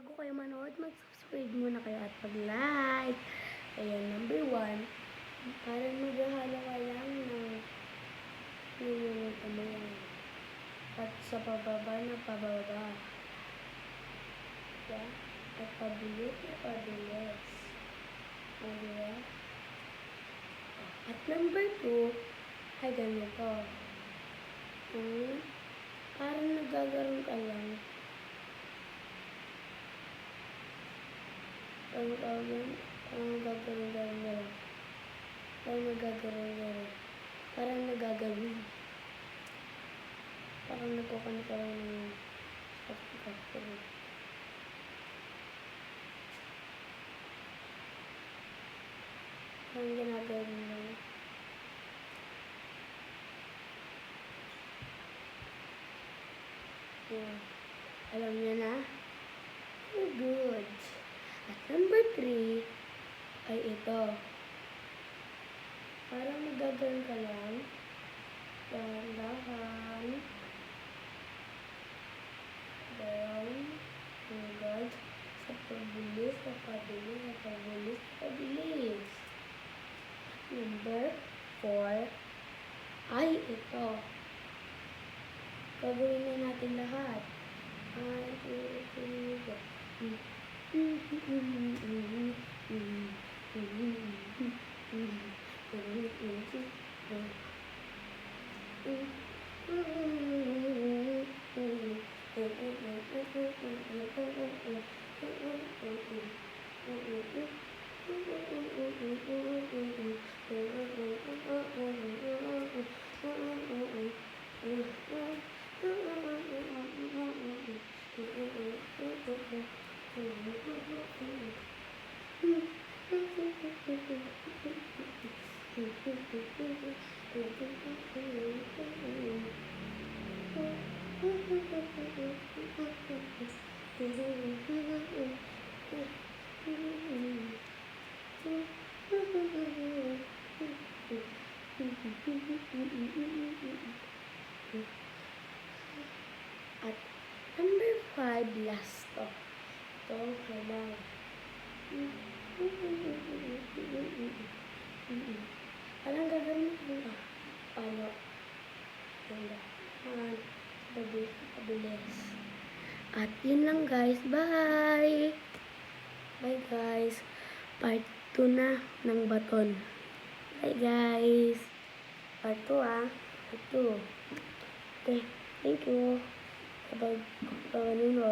bago kayo manood, mag-subscribe muna kayo at pag-like. Ayan, number 1. Parang maghahalo ka lang ng niluluto mo yan. At sa pababa na pababa. Yeah? At pabilis na pabilis. Diba? At number 2, ay ganito. Parang nagagaroon ka lang. Parang nagagawin. Parang nagkukuha ka lang ng pagkakasal. Parang ginagawin lang. Yeah. Alam niyo na? Oh, good. At number 3 ay ito. Parang nagagawin ka lang. Dahan-dahan. Down. Hanggang sa pabilis, sa pabilis, sa pabilis, sa pabilis. Number 4 ay ito. Gagawin na natin lahat. 1, 2, 3, go. At number 5, last to. Ito, kailangan. Parang gagawin mo. Ano? Pabilis. At yun lang guys. Bye! Bye guys. Part 2 na ng baton. Bye guys. Part 2 Part 2. Okay. Thank you. Kapag nanonood.